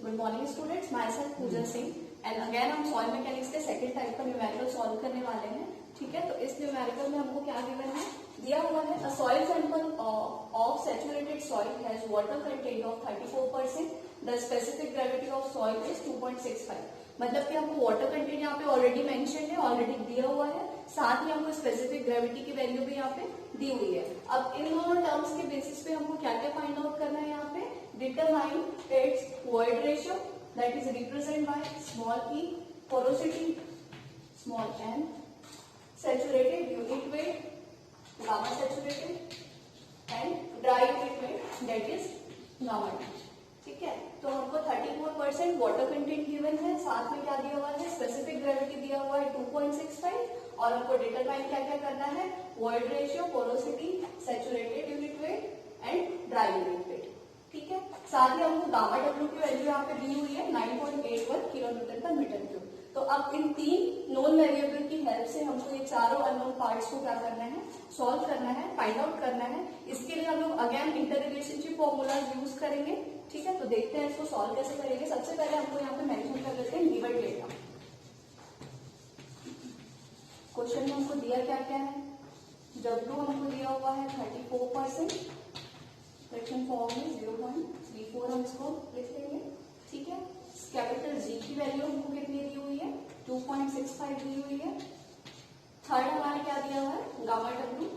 Good morning students, myself Pooja Singh and again हम soil mechanics के second type का numerical solve करने वाले हैं। ठीक है, तो इस न्यूमेरिकल में हमको क्या गिवन है, दिया हुआ है अ soil sample of saturated soil has water content of 34%, the specific gravity of soil is 2.65। मतलब कि हमको वाटर कंटेंट यहाँ पे ऑलरेडी मेंशन है, ऑलरेडी दिया हुआ है, साथ ही हमको स्पेसिफिक ग्रेविटी की वैल्यू भी यहाँ पे दी हुई है। अब इन दोनों टर्म्स के बेसिस पे हमको क्या क्या फाइंड आउट करना है, यहाँ पे determine its void ratio that is represented by small e, porosity small n, saturated unit weight gamma saturated and dry unit weight that is gamma t। ठीक है, तो हमको 34% वाटर कंटेंट गिवन है, साथ में क्या दिया हुआ है, स्पेसिफिक ग्रेविटी दिया हुआ है 2.65 और हमको डिटरमाइन क्या क्या करना है, void ratio, porosity, saturated unit weight and dry unit weight. ठीक है, साथ ही हमको गामा डब्ल्यू की वैल्यू यहाँ पे दी हुई है 9.81 किलोमीटर पर मीटर क्यूब। तो अब इन तीन नॉन वेरिएबल की हेल्प से हमको ये चारों अननोन पार्ट्स को क्या करना है, सॉल्व करना है, फाइंड आउट करना है। इसके लिए हम लोग again inter relationship formulas use करेंगे। ठीक है, तो देखते हैं इसको सॉल्व कैसे करेंगे। सबसे पहले हमको यहाँ पे मेंशन कर लेते हैं गिवन डेटा। क्वेश्चन में हमको दिया क्या क्या है, W हमको दिया हुआ है 34%, फ्रैक्शन फॉर्म में 0.34 हम इसको लिख लेंगे। ठीक है, कैपिटल G की वैल्यू हमको कितनी दी हुई है, 2.65 दी हुई है। थर्ड हमारा क्या दिया हुआ है, गामा डब्ल्यू,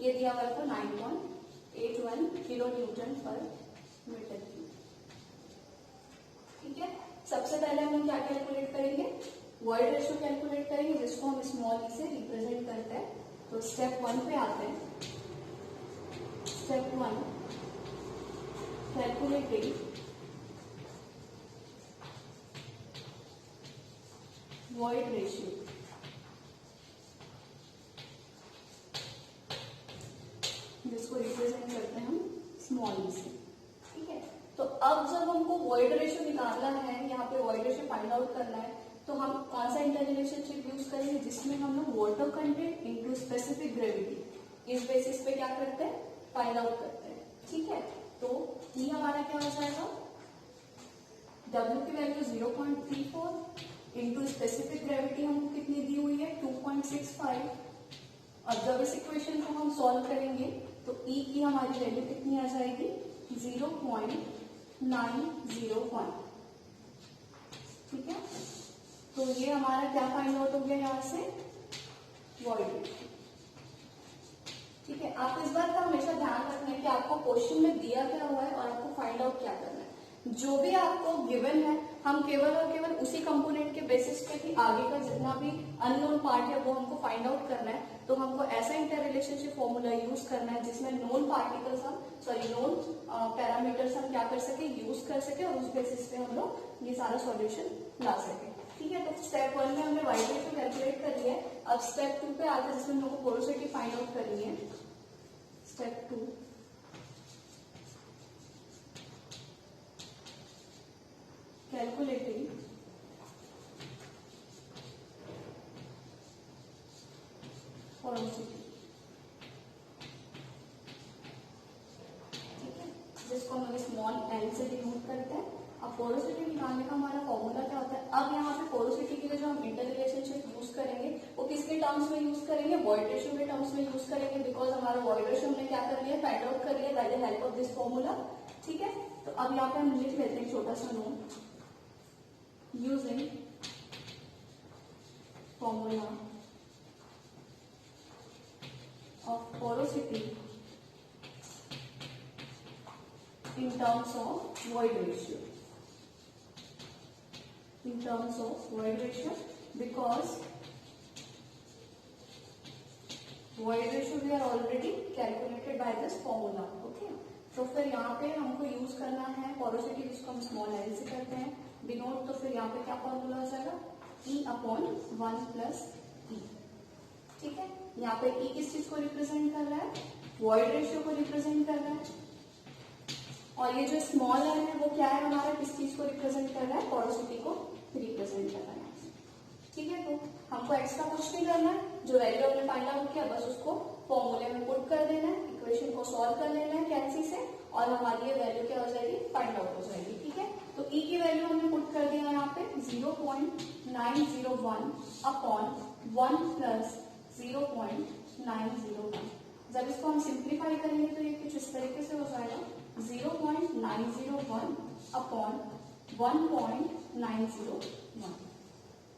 ये दिया हुआ है 9.81 किलो न्यूटन पर मीटर क्यूब। ठीक है, सबसे पहले हम क्या कैलकुलेट करेंगे, वॉइड रेशियो कैलकुलेट करेंगे, जिसको हम स्मॉल ई से रिप्रेजेंट करते हैं। तो स्टेप 1 पे आते हैं। Step 1, calculating void ratio। जिसको रिप्रेजेंट करते हैं हम स्मॉल ई से। ठीक है, तो अब जब हमको वॉइड रेशियो निकालना है, यहाँ पे वॉइड रेशियो फाइंड आउट करना है, तो हम कौन सा इंटर रिलेशनशिप यूज करेंगे, जिसमें हम लोग water content into specific gravity इस बेसिस पे क्या करते हैं, फाइंड आउट करते हैं। ठीक है, तो ये हमारा क्या हो जाएगा, W की वैल्यू 0.34 इंटू स्पेसिफिक ग्रेविटी हमको कितनी दी हुई है 2.65। अब जब इस इक्वेशन को हम सॉल्व करेंगे तो E की हमारी वैल्यू कितनी आ जाएगी, 0.901। ठीक है, तो ये हमारा क्या फाइंड आउट हो गया यहाँ से, वॉइड। ठीक है, आप इस बात का हमेशा ध्यान रखना है कि आपको क्वेश्चन में दिया क्या हुआ है और आपको फाइंड आउट क्या करना है। जो भी आपको गिवन है, हम केवल और केवल उसी कंपोनेंट के बेसिस पे कि आगे का जितना भी अननोन पार्ट है वो हमको फाइंड आउट करना है। तो हमको ऐसा इंटर रिलेशनशिप फॉर्मूला यूज करना है जिसमें नोन पार्टिकल्स हम नोन पैरामीटर्स हम क्या कर सके, यूज कर सके और उस बेसिस पे हम लोग ये सारा सॉल्यूशन ला सके। ठीक है, तो स्टेप 1 में हमने वॉइड रेशियो कैलकुलेट कर लिया है। अब स्टेप 2 पे आते हैं, जिसमें हम लोग को पोरोसिटी फाइंड आउट करनी है। Step 2, calculating porosity. ठीक है, जिसको हम स्मॉल एल से डिनोट करते हैं। अब पोरोसिटी निकालने का हमारा फॉर्मूला क्या होता है, अब यहाँ पे पोरोसिटी के लिए जो हम इंटर रिलेशनशिप यूज करेंगे वो किसके टर्म्स में यूज करेंगे, वॉइड रेशियो के टर्म्स में यूज करेंगे, बिकॉज हमारा वॉइड रेशियो हमने क्या कर लिया, फाइंड आउट कर लिया by the help of this formula. ठीक है, तो अब यहाँ पे हम लिख लेते हैं छोटा सा note, using formula of porosity in terms of void ratio, in terms of void ratio, because void ratio we are already calculated by this formula। okay, तो फिर यहाँ पे हमको यूज करना है पोरोसिटी, जिसको हम स्मॉल एल से करते हैं डिनोट। तो फिर यहाँ पे क्या फॉर्मूला हो जाएगा, E/1 प्लस E। ठीक है, यहाँ पे E किस चीज को रिप्रेजेंट कर रहा है, वॉइड रेशियो को रिप्रेजेंट कर रहा है, और ये जो स्मॉल एल है वो क्या है हमारा, किस चीज को रिप्रेजेंट कर रहा है, पोरोसिटी को रिप्रेजेंट कर रहा है। ठीक है, तो हमको एक्स्ट्रा कुछ नहीं करना है, जो वैल्यू हमने फाइंड आउट किया बस उसको फॉर्मूले में पुट कर देना है, इक्वेशन को सॉल्व कर लेना है कैंसी से, और हमारी ये वैल्यू क्या हो जाएगी, फाइंड आउट हो जाएगी। ठीक है, तो ई की वैल्यू हमने पुट कर दिया यहाँ पे 0.901 अपॉन 1 प्लस 0.901। जब इसको हम सिंप्लीफाई करेंगे तो ये कुछ इस तरीके से हो जाएगा 0.901 अपॉन 1.901।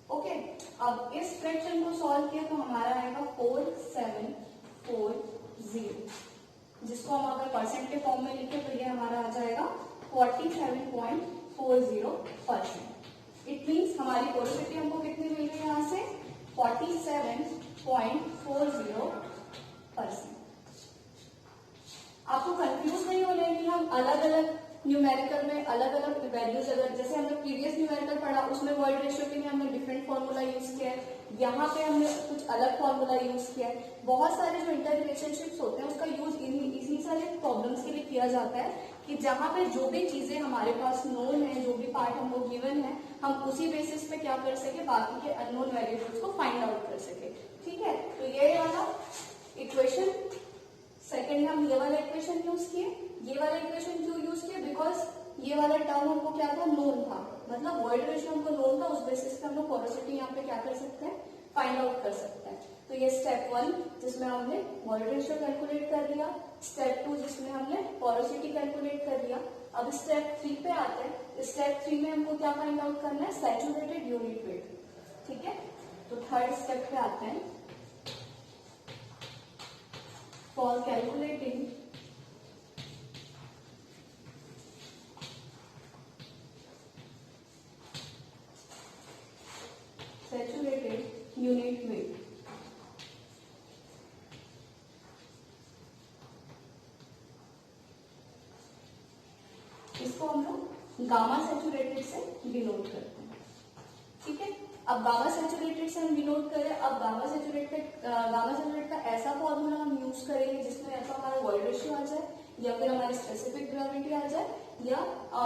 ओके, अब इस फ्रैक्शन को सॉल्व किया तो हमारा आएगा 4740, जिसको हम अगर परसेंट के फॉर्म में लिखे तो ये हमारा आ जाएगा 47.40%। इट मीन्स हमारी पोरोसिटी हमको कितनी मिल रही है यहाँ से 47.40%। आपको कंफ्यूज नहीं होना है कि हम अलग अलग न्यूमेरिकल में अलग अलग वैल्यूज, अगर जैसे हमने प्रीवियस न्यूमेरिकल पढ़ा उसमें वर्ड रेशियो के लिए हमने डिफरेंट फॉर्मूला यूज किया है, यहाँ पे हमने कुछ अलग फॉर्मूला यूज किया है। बहुत सारे जो इंटर रिलेशनशिप्स होते हैं उसका यूज इसी सारे प्रॉब्लम्स के लिए किया जाता है कि जहाँ पे जो भी चीजें हमारे पास नोन है, जो भी पार्ट हमको गिवन है, हम उसी बेसिस पे क्या कर सके, बाकी के अननोन वेरिएबल्स को फाइंड आउट कर सके। ठीक है, तो ये वाला इक्वेशन सेकेंड हम ये वाला इक्वेशन यूज किए। ये वाला इक्वेशन क्यों यूज किए, बिकॉज ये वाला टर्म हमको क्या था, नोन था, मतलब वर्ड रेशियो हमको नोन था, उस बेसिस पे हम लोग पोरोसिटी यहाँ पे क्या कर सकते हैं, फाइंड आउट कर सकते हैं। तो ये स्टेप 1 जिसमें हमने वर्ड रेशियो कैलकुलेट कर दिया, स्टेप 2 जिसमें हमने पोरोसिटी कैलकुलेट कर दिया। अब स्टेप 3 पे आते हैं। स्टेप 3 में हमको क्या फाइंड आउट करना है, सैचुरेटेड यूनिट वेट। ठीक है, तो थर्ड स्टेप पे आते हैं। For calculating saturated unit weight, इसको हम लोग गामा सैचुरेटेड से डिनोट करते हैं। ठीक है, अब गामा सैचुरेटेड से हम डिनोट करें। अब गामा सैचुरेटेड का ऐसा फॉर्मूला हम यूज करेंगे जिसमें या तो हमारा वर्ड रेशियो आ जाए, या फिर हमारी स्पेसिफिक ग्रेविटी आ जाए, या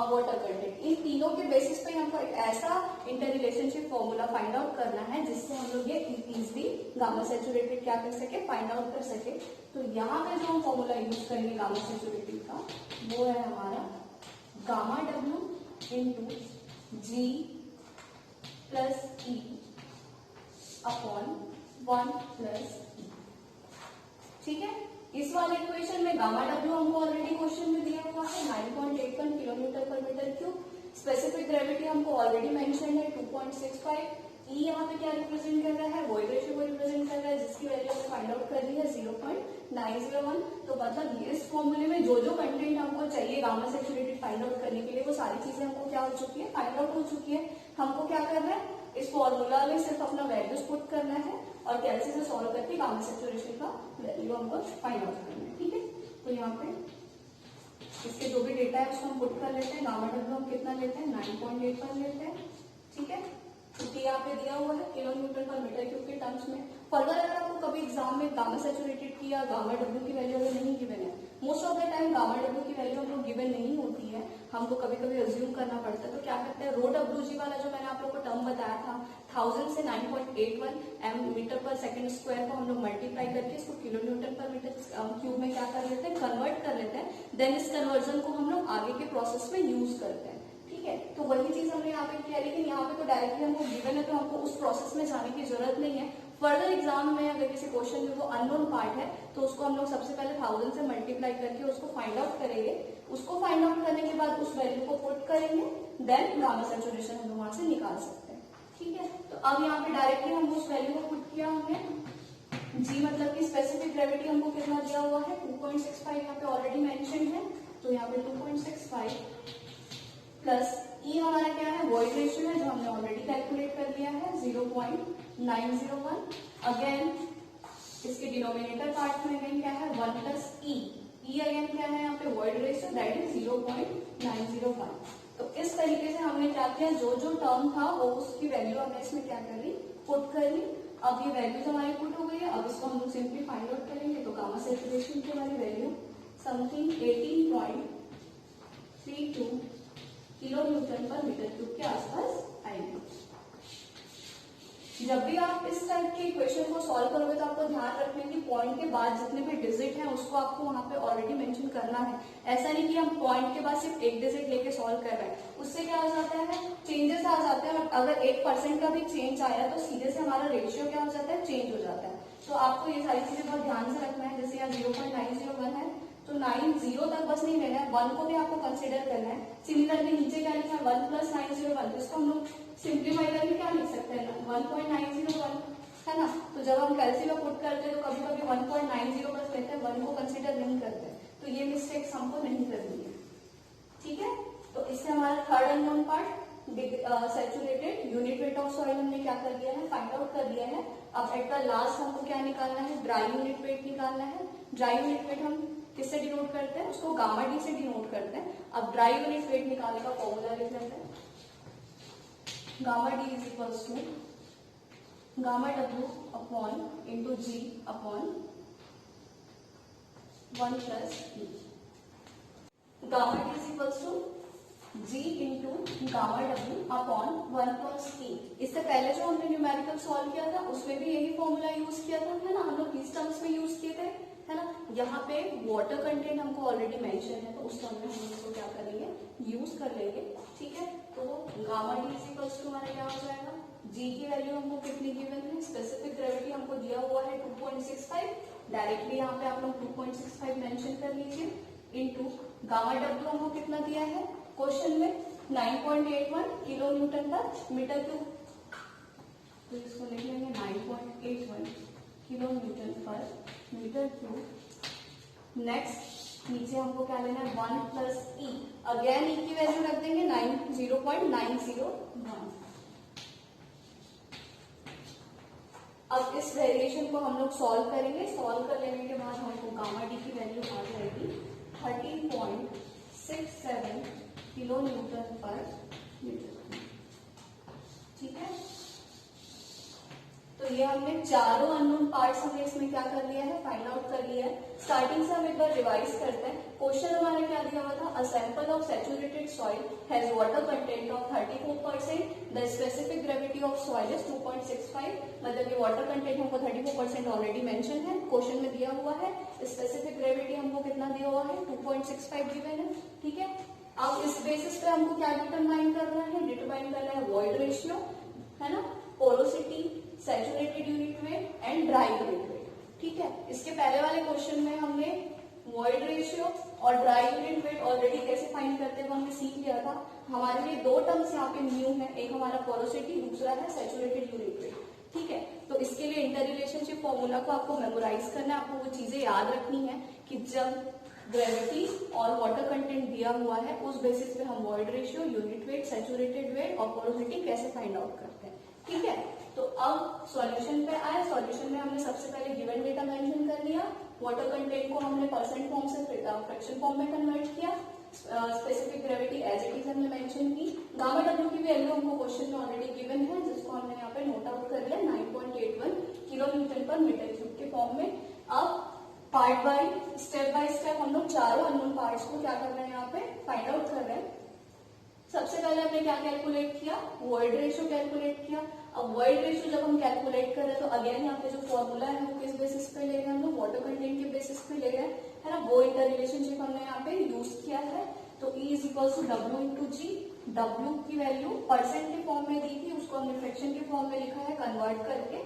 वाटर कंटेंट। इन तीनों के बेसिस पे हमको एक ऐसा inter relationship formula find out करना है जिससे हम लोग ये इजीली गामा सैचुरेटेड क्या कर सके, फाइंड आउट कर सके। तो यहाँ पे जो हम फॉर्मूला यूज करेंगे गामा सैचुरेटेड का, वो है हमारा गामा डब्ल्यू इंटू जी प्लस ई अपॉन 1 प्लस ई। ठीक है, इस वाले इक्वेशन में गामा डब्ल्यू हमको ऑलरेडी क्वेश्चन में दिया हुआ है 9.81 किलोमीटर पर मीटर क्यूब। स्पेसिफिक ग्रेविटी हमको ऑलरेडी मेंशन है 2.65। ई यहाँ पे क्या रिप्रेजेंट कर रहा है, वर्ड रेशियो को रिप्रेजेंट कर रहा है, जिसकी वैल्यू हमने फाइंड आउट कर ली है 0.901। तो मतलब इस फॉर्मूले में जो जो कंटेंट हमको चाहिए गामा सैचुरेटेड फाइंड आउट करने के लिए, वो सारी चीजें हमको क्या हो चुकी है, फाइंड आउट हो चुकी है। हमको क्या करना है, इस फॉर्मूला में सिर्फ अपना वैल्यूज पुट करना है और कैलसी से सॉल्व करके गामा सैचुरेशन का वैल्यू हमको फाइंड आउट करना है। ठीक है, तो यहाँ पे इसके जो भी डेटा है उसको हम पुट कर लेते हैं। गामा डब्ल्यू हम कितना लेते हैं, 9.81 लेते हैं। ठीक है, क्योंकि यहाँ पे दिया हुआ है किलोमीटर पर मीटर क्यूब के टर्म्स में। फर्दर अगर आपको कभी एग्जाम में गामा सैचुरेटेड की या गामा डब्ल्यू की वैल्यू अगर नहीं गिवन है, most of the time gamma W की वैल्यू हमको गिवन नहीं होती है, हमको कभी कभी अज्यूम करना पड़ता है। तो क्या करते हैं, रो डब्ल्यू जी वाला जो मैंने आप लोग को टर्म बताया था 1000 से 9.81 मीटर पर सेकंड स्क्वायर को हम लोग मल्टीप्लाई करके इसको किलोमीटर पर मीटर क्यूब में क्या कर लेते हैं, कन्वर्ट कर लेते हैं। देन इस कन्वर्जन को हम लोग आगे के प्रोसेस में यूज करते हैं। ठीक है, तो वही चीज हमने यहाँ पे किया, लेकिन यहाँ पे तो डायरेक्टली हमको गिवन है तो हमको उस प्रोसेस में जाने की जरूरत नहीं है। फर्दर एग्जाम में अगर किसी क्वेश्चन में वो अननोन पार्ट है तो उसको हम लोग सबसे पहले 1000 से मल्टीप्लाई करके उसको फाइंड आउट करेंगे। उसको फाइंड आउट करने के बाद उस वैल्यू को पुट करेंगे, देन गामा सैचुरेशन हम लोग वहां से निकाल सकते हैं। ठीक है, तो अब यहाँ पे डायरेक्टली हम उस वैल्यू को पुट किया हमने। जी मतलब कि स्पेसिफिक ग्रेविटी हमको कितना दिया हुआ है 2.65, यहाँ पे ऑलरेडी मेंशन है, तो यहाँ पे 2.65 प्लस ई हमारा क्या है, वॉइड रेशियो है जो हमने ऑलरेडी कैलकुलेट कर लिया है 0.901। अगेन इसके डिनोमिनेटर पार्ट में अगेन क्या है 1 प्लस ई अगेन क्या है यहाँ पे वॉइड रेशियो, दैट इज 0.901। तो इस तरीके से हमने क्या किया, जो जो टर्म था वो उसकी वैल्यू हमने इसमें क्या कर ली, पुट कर ली। अब ये वैल्यूज हमारी पुट हो गई है। अब इसको हम लोग सिंपली फाइंड आउट करेंगे। तो गामा सैचुरेशन की हमारी वैल्यू समथिंग 18.32 किलोमीटर पर मीटर क्यूब के आसपास आएगी। जब भी आप इस टाइप के इक्वेशन को सॉल्व करोगे तो आपको ध्यान रखना है कि पॉइंट के बाद जितने भी डिजिट हैं उसको आपको वहां पे ऑलरेडी मेंशन करना है। ऐसा नहीं कि हम पॉइंट के बाद सिर्फ एक डिजिट लेके सॉल्व कर रहे हैं, उससे क्या हो जाता है, चेंजेस आ जाते हैं। अगर 1% का भी चेंज आया तो सीधे से हमारा रेशियो क्या हो जाता है, चेंज हो जाता है। तो आपको ये सारी चीजें बहुत ध्यान से रखना है। जैसे यहाँ 0.901 है तो 90 तक बस नहीं लेना है, 1 को भी आपको कंसिडर करना है। सिमिलरली नीचे क्या लिखा है, 1 + 901, इसको हम लोग सिंप्लीफाई करके क्या लिख सकते हैं, 1.901 है ना। तो जब हम कैलसी में पुट करते हैं तो कभी कभी 1.90 बस लेते हैं, 1 को कंसिडर नहीं करते, तो ये मिस्टेक्स हमको नहीं करनी है, ठीक है। तो इससे हमारा third unknown part saturated unit weight of soil हमने क्या कर दिया है, फाइंड आउट कर दिया है। अब एट द लास्ट हमको क्या निकालना है, ड्राई यूनिट वेट निकालना है। ड्राई यूनिट वेट हम किससे डिनोट करते हैं, उसको गामा डी से डिनोट करते हैं। अब ड्राई यूनिट वेट निकालने का फॉर्मूला लिख लेते हैं, gamma D is equals to gamma W upon into G upon 1 + E। Gamma D is equals to G into gamma W upon 1 + E। इससे पहले जो हमने न्यूमेरिकल सॉल्व किया था उसमें भी यही फॉर्मूला यूज किया था, है ना, हम लोग इस टर्म्स में यूज किए थे, है ना। यहाँ पे वाटर कंटेंट हमको ऑलरेडी मेंशन है तो उस टर्म में हम इसको क्या करेंगे, यूज कर लेंगे, ठीक है। तो gamma D is equals to हमारा क्या हो जाएगा, G की वैल्यू हमको कितनी गिवन है, स्पेसिफिक ग्रेविटी हमको दिया हुआ है 2.65, डायरेक्टली यहाँ पे आप लोग 2.65 मेंशन कर लीजिए, इंटू गामा डब्ल्यू हमको कितना दिया है क्वेश्चन में 9.81 किलो न्यूटन पर मीटर क्यूब, तो इसको लिख लेंगे 9.81 किलो न्यूटन पर मीटर क्यूब। नेक्स्ट नीचे हमको क्या लेना है, 1 + E, अगेन E की वैल्यू रख देंगे 0.901। अब इस वेरिएशन को हम लोग सॉल्व करेंगे, सॉल्व कर लेने के बाद हमको गामा डी की वैल्यू आ जाएगी 13.67 किलो न्यूटन पर मीटर, ठीक है। तो ये हमने चारों अननोन पार्ट्स हमने इसमें क्या कर लिया है, फाइंड आउट कर लिया है। स्टार्टिंग से हम एक बार रिवाइज करते हैं। क्वेश्चन हमारा क्या दिया हुआ था, a sample of saturated soil has water content of 34%, the specific gravity of soil is 2.65, मतलब ये वाटर कंटेंट हमको 34% ऑलरेडी मेंशन है, क्वेश्चन में दिया हुआ है। स्पेसिफिक ग्रेविटी हमको कितना दिया हुआ है, 2.65 गिवन है, ठीक है। अब इस बेसिस पे हमको क्या डिटरमाइन करना है, डिटरमाइन करना है वॉइड रेशियो, है ना, porosity, saturated unit weight and dry unit weight, ठीक है। इसके पहले वाले क्वेश्चन में हमने वॉइड रेशियो और ड्राई यूनिट वेट ऑलरेडी कैसे फाइंड करते हैं वो हमने सीख लिया था। हमारे लिए दो टर्म्स यहाँ पे न्यू है, एक हमारा पोरोसिटी, दूसरा है सैचुरेटेड यूनिट वेट, ठीक है। तो इसके लिए इंटर रिलेशनशिप फॉर्मूला को आपको मेमोराइज करना है, आपको वो चीजें याद रखनी है कि जब ग्रेविटी और वाटर कंटेंट दिया हुआ है उस बेसिस पे हम void ratio, unit weight, saturated weight और पोरोसिटी कैसे फाइंड आउट करते हैं, ठीक है। तो अब सॉल्यूशन पे आए, सॉल्यूशन में हमने सबसे पहले गिवन डेटा मेंशन कर लिया, वाटर कंटेंट को हमने परसेंट फॉर्म से फ्रैक्शन फॉर्म में कन्वर्ट किया, specific gravity as it is हमने मेंशन की, गामा डब्ल्यू की वैल्यू हमको क्वेश्चन में ऑलरेडी गिवन है जिसको हमने यहाँ पे नोट आउट कर लिया 9.81 किलो न्यूटन पर मीटर क्यूब के फॉर्म में। अब पार्ट बाय स्टेप हम लोग चारों अननोन पार्ट्स को क्या कर रहे हैं, यहाँ पे फाइंड आउट कर रहे हैं। सबसे पहले हमने क्या कैलकुलेट किया, वॉइड रेशियो कैलकुलेट किया। अब वॉइड रेशियो जब हम कैलकुलेट कर रहे हैं तो अगेन यहाँ पे जो फॉर्मूला है वो किस बेसिस पे ले रहे हैं, हम लोग वाटर कंटेंट के बेसिस पे ले रहे हैं, है ना। वो इंटर रिलेशनशिप हमने यहाँ पे यूज किया है। तो E is equal to W into G. W की वैल्यू परसेंट के फॉर्म में दी थी, उसको हमने फ्रैक्शन के फॉर्म में लिखा है कन्वर्ट करके।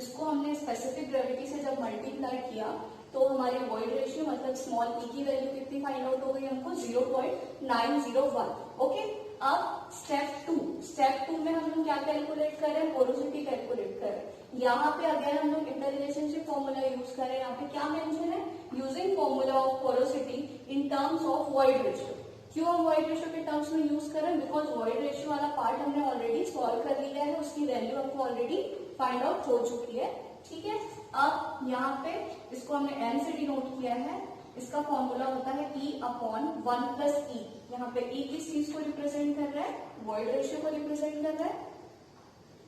इसको हमने स्पेसिफिक ग्रेविटी से जब मल्टीप्लाई किया तो हमारे वॉइड रेशियो मतलब स्मॉल ई की वैल्यू कितनी फाइंड आउट हो गई हमको 0.901। ओके, अब स्टेप टू में हम लोग क्या कैलकुलेट कर रहे हैं, पोरोसिटी कैलकुलेट कर रहे हैं। यहाँ पे अगेन हम लोग इंटर रिलेशनशिप फॉर्मूला यूज कर रहे हैं। यहाँ पे क्या मेंशन है, using formula of porosity in terms of void ratio. क्यों हम वॉइड रेशियो के टर्म्स में यूज कर रहे हैं, बिकॉज वॉइड रेशियो वाला पार्ट हमने ऑलरेडी सॉल्व कर लिया है, उसकी वैल्यू हमको ऑलरेडी फाइंड आउट हो चुकी है, ठीक है। अब यहाँ पे इसको हमने n से डिनोट किया है, इसका फॉर्मूला होता है E अपॉन 1 + E। यहाँ पे E किस चीज को रिप्रेजेंट कर रहा है, वॉइड रेशियो को रिप्रेजेंट कर रहा है।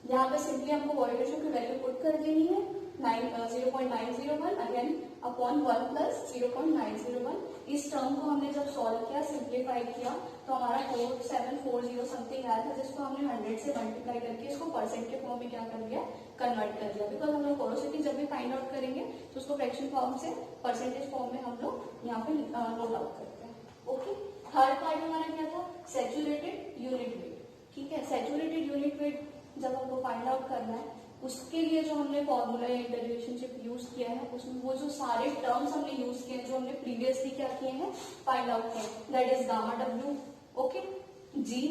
यहाँ पे सिंपली हमको वॉइड रेशियो की वैल्यू पुट कर देनी है 0.901 अगेन अपॉन 1 प्लस 0.901। इस टर्म को हमने जब सॉल्व किया, सिंप्लीफाई किया, तो हमारा 4740 समथिंग आया था, जिसको हमने 100 से मल्टीप्लाई करके इसको परसेंट के फॉर्म में क्या कर दिया, कन्वर्ट कर दिया। बिकॉज हम लोग पोरोसिटी जब भी फाइंड आउट करेंगे तो उसको फ्रैक्शन फॉर्म से परसेंटेज फॉर्म में हम लोग यहाँ पे नोट आउट करते हैं। ओके, थर्ड पार्ट हमारा क्या था, सैचुरेटेड यूनिट वेट। ठीक है, सैचुरेटेड यूनिट वेट जब हमको फाइंड आउट करना है, उसके लिए जो हमने फॉर्मूला या इंटररिलेशनशिप यूज किया है, उसमें वो जो सारे टर्म्स हमने यूज किए हैं, जो हमने प्रीवियसली क्या किए हैं, फाइंड आउट किए, that is gamma W. Okay, जी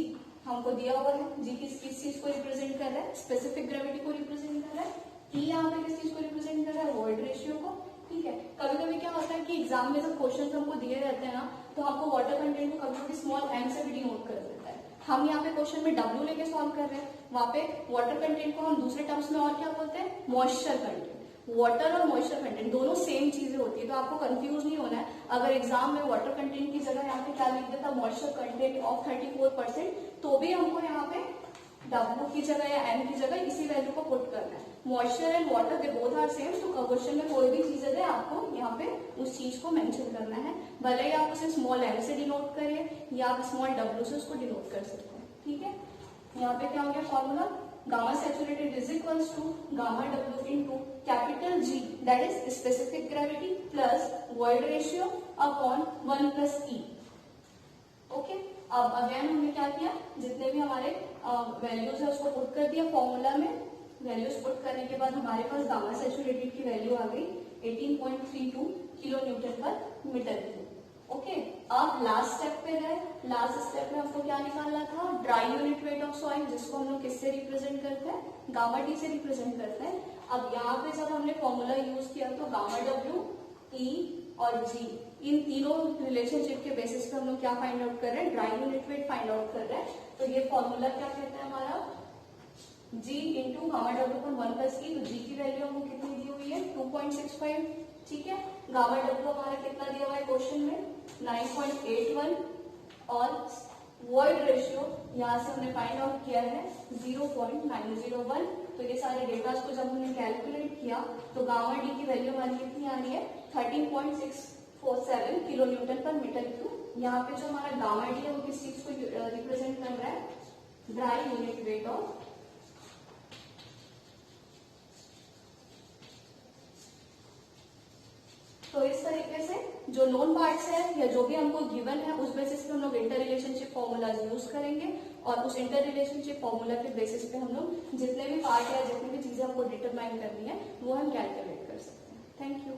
हमको दिया हुआ है, जी किस चीज को रिप्रेजेंट कर रहा है, स्पेसिफिक ग्रेविटी को रिप्रेजेंट कर रहा है। ई यहाँ पे किस चीज को रिप्रेजेंट कर रहा है, वॉइड रेशियो को। ठीक है, कभी कभी क्या होता है कि एग्जाम में जब क्वेश्चन हमको दिए रहते हैं ना, तो हमको वाटर कंटेंट को कभी कभी स्मॉल एम से भी डिनोट कर देता है। हम यहाँ पे क्वेश्चन में डब्ल्यू लेके सॉल्व कर रहे हैं, वहां पे वाटर कंटेंट को हम दूसरे टर्म्स में और क्या बोलते हैं, मॉइस्चर कंटेंट। वाटर और मॉइस्चर कंटेंट दोनों सेम चीजें होती है, तो आपको कंफ्यूज नहीं होना है। अगर एग्जाम में वाटर कंटेंट की जगह यहाँ पे क्या लिख देता, मॉइस्चर कंटेंट ऑफ 34%, तो भी हमको यहाँ पे डब्ल्यू की जगह या एम की जगह इसी वैल्यू को पुट करना है। Moisture and water they both are same, तो क्वेश्चन में कोई भी चीज है आपको यहाँ पे उस चीज को मेंशन करना है, भले ही आप उसे स्मॉल एम से डिनोट करें या आप स्मॉल डब्ल्यू से उसको डिनोट कर सकते हैं। ठीक है, यहाँ पे क्या हो गया formula, gamma saturated is equals to gamma W into capital G, that is specific gravity, plus void ratio upon 1 plus E. Okay, अब अगेन हमने क्या किया, जितने भी हमारे वैल्यूज है उसको पुट कर दिया फॉर्मूला में। वैल्यूज पुट करने के बाद हमारे पास गामा सैचुरेटेड की वैल्यू आ गई 18.32 किलो न्यूटन पर मीटर क्यूब। ओके, अब लास्ट स्टेप पे गए। लास्ट स्टेप में हमको क्या निकालना था, dry unit weight of soil, जिसको हम लोग किससे रिप्रेजेंट करते हैं, गामा डी से रिप्रेजेंट करते हैं। अब यहाँ पे जब हमने फॉर्मूला यूज किया तो गामा डब्ल्यू, ई और जी, इन तीनों रिलेशनशिप के बेसिस पे हम लोग क्या फाइंड आउट कर रहे हैं, dry unit weight find out कर रहे हैं। तो ये फॉर्मूला क्या कहता है हमारा, जी इंटू गामा डब्ल्यू पर 1 प्लस ई। तो जी की वैल्यू हमको कितनी दी हुई है, 2.65। ठीक है, गामा डब्ल्यू हमारा कितना दिया हुआ है क्वेश्चन में, 9.81, और वॉइड रेशियो यहाँ से हमने फाइंड आउट किया है 0.901। तो ये सारे डेटा को जब हमने कैलकुलेट किया तो गामा डी की वैल्यू हमारी कितनी आ रही है, 13.647 किलो न्यूटन पर मीटर क्यूब। यहाँ पे जो हमारा गामा डी है वो किस चीज को रिप्रेजेंट कर रहा है, ड्राई यूनिट वेट ऑफ। तो इस तरीके से जो नोन पार्ट्स है या जो भी हमको गिवन है उस बेसिस पे हम लोग इंटर रिलेशनशिप फॉर्मूलाज यूज करेंगे, और उस इंटर रिलेशनशिप फॉर्मूला के बेसिस पे हम लोग जितने भी पार्ट या जितनी भी चीजें हमको डिटरमाइन करनी है वो हम कैलकुलेट कर सकते हैं। Thank you.